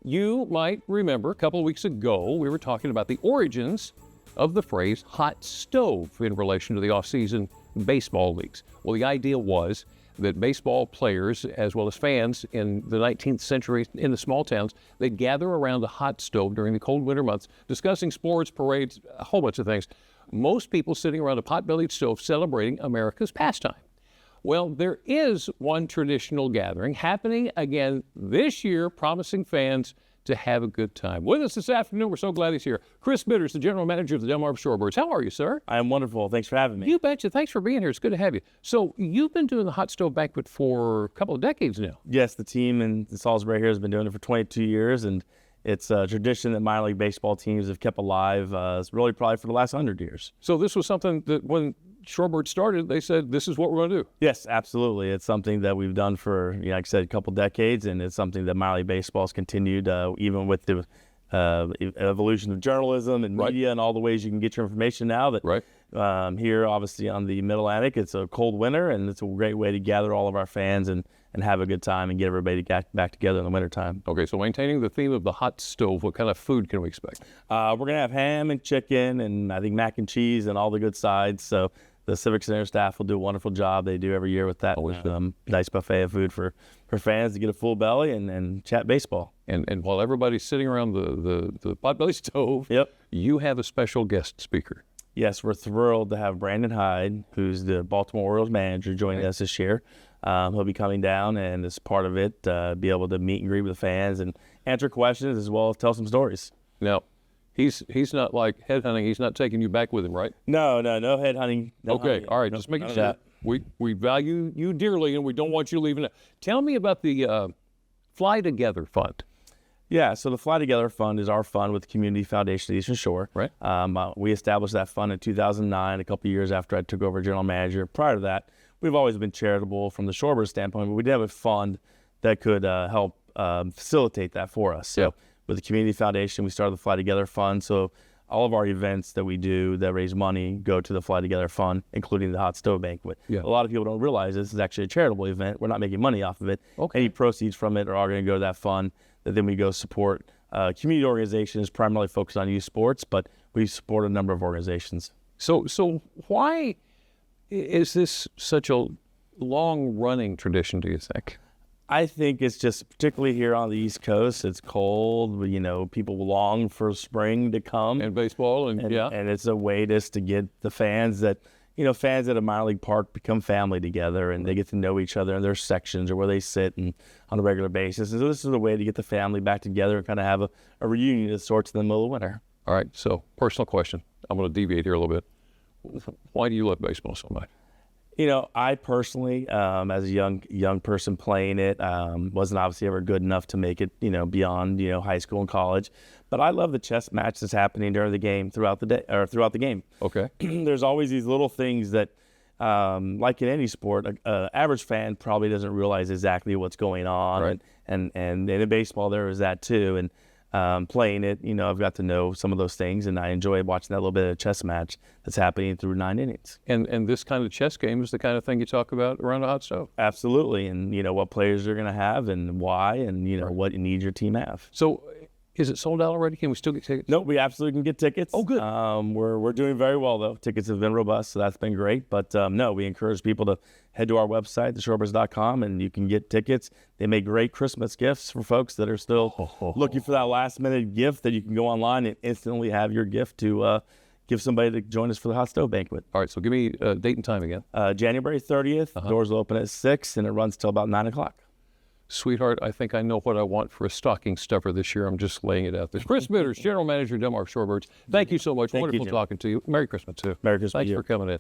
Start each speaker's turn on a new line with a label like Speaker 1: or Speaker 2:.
Speaker 1: You might remember a couple of weeks ago, we were talking about the origins of the phrase hot stove in relation to the off-season baseball leagues. Well, the idea was that baseball players, as well as fans in the 19th century in the small towns, they'd gather around a hot stove during the cold winter months, discussing sports, parades, a whole bunch of things. Most people sitting around a pot-bellied stove celebrating America's pastime. Well, there is one traditional gathering happening again this year, promising fans to have a good time. With us this afternoon, we're so glad he's here. Chris Bitters, the general manager of the Delmarva Shorebirds. How are you, sir?
Speaker 2: I am wonderful. Thanks for having me.
Speaker 1: You betcha. Thanks for being here. It's good to have you. So you've been doing the Hot Stove Banquet for a couple of decades now.
Speaker 2: Yes, the team in Salisbury here has been doing it for 22 years, and it's a tradition that minor league baseball teams have kept alive really probably for the last 100 years.
Speaker 1: So this was something that when Shorebird started, they said, this is what we're going to do.
Speaker 2: Yes, absolutely. It's something that we've done for, like I said, a couple decades, and it's something that minor league baseball has continued, even with the evolution of journalism and media and all the ways you can get your information now. That here, obviously, on the Mid-Atlantic, it's a cold winter, and it's a great way to gather all of our fans and have a good time and get everybody back together in the wintertime.
Speaker 1: Okay, so maintaining the theme of the hot stove, what kind of food can we expect?
Speaker 2: We're going to have ham and chicken and I think mac and cheese and all the good sides. So the Civic Center staff will do a wonderful job. They do every year with that nice buffet of food for fans to get a full belly and chat baseball.
Speaker 1: And while everybody's sitting around the potbelly stove, you have a special guest speaker.
Speaker 2: Yes, we're thrilled to have Brandon Hyde, who's the Baltimore Orioles manager, joining us this year. He'll be coming down, and as part of it, be able to meet and greet with the fans and answer questions as well as tell some stories.
Speaker 1: Now, he's not like headhunting. He's not taking you back with him, right?
Speaker 2: No headhunting.
Speaker 1: Okay, all right, just making sure. We value you dearly, and we don't want you leaving. Tell me about the Fly Together Fund.
Speaker 2: Yeah, so the Fly Together Fund is our fund with the Community Foundation of the Eastern Shore.
Speaker 1: Right.
Speaker 2: We established that fund in 2009, a couple of years after I took over general manager. Prior to that, we've always been charitable from the Shorebird standpoint, but we did have a fund that could help facilitate that for us. So with the Community Foundation, we started the Fly Together Fund. So all of our events that we do that raise money go to the Fly Together Fund, including the Hot Stove Banquet. Yeah. A lot of people don't realize this is actually a charitable event. We're not making money off of it. Okay. Any proceeds from it are all going to go to that fund that then we go support community organizations primarily focused on youth sports, but we support a number of organizations.
Speaker 1: So why is this such a long-running tradition, do you think?
Speaker 2: I think it's just, particularly here on the East Coast, it's cold. You know, people long for spring to come.
Speaker 1: And baseball, and
Speaker 2: it's a way just to get the fans that, fans at a minor league park become family together, and they get to know each other in their sections or where they sit and on a regular basis. And so this is a way to get the family back together and kind of have a reunion of sorts in the middle of winter.
Speaker 1: All right, so personal question. I'm going to deviate here a little bit. Why do you love baseball so much?
Speaker 2: I personally, as a young person playing it, wasn't obviously ever good enough to make it, beyond, high school and college. But I love the chess match that's happening during the game throughout the day or throughout the game. Okay. There's always these little things that, like in any sport, an average fan probably doesn't realize exactly what's going on. Right. And in baseball, there is that too. And playing it, I've got to know some of those things, and I enjoy watching that little bit of chess match that's happening through 9 innings.
Speaker 1: And this kind of chess game is the kind of thing you talk about around a hot stove.
Speaker 2: Absolutely, and what players you're going to have and why, and what needs your team have.
Speaker 1: So, is it sold out already? Can we still get tickets?
Speaker 2: No, we absolutely can get tickets.
Speaker 1: Oh, good.
Speaker 2: We're doing very well though. Tickets have been robust, so that's been great. But no, we encourage people to head to our website, theshorebirds.com, and you can get tickets. They make great Christmas gifts for folks that are still looking for that last-minute gift that you can go online and instantly have your gift to give somebody to join us for the Hot Stove Banquet.
Speaker 1: All right, so give me date and time again.
Speaker 2: January 30th. Doors will open at 6, and it runs till about 9 o'clock.
Speaker 1: Sweetheart, I think I know what I want for a stocking stuffer this year. I'm just laying it out there. Chris Bitters, General Manager, Delmarva Shorebirds. Thank you so much. Wonderful talking to you. Merry Christmas, too.
Speaker 2: Merry Christmas.
Speaker 1: Thanks for coming in.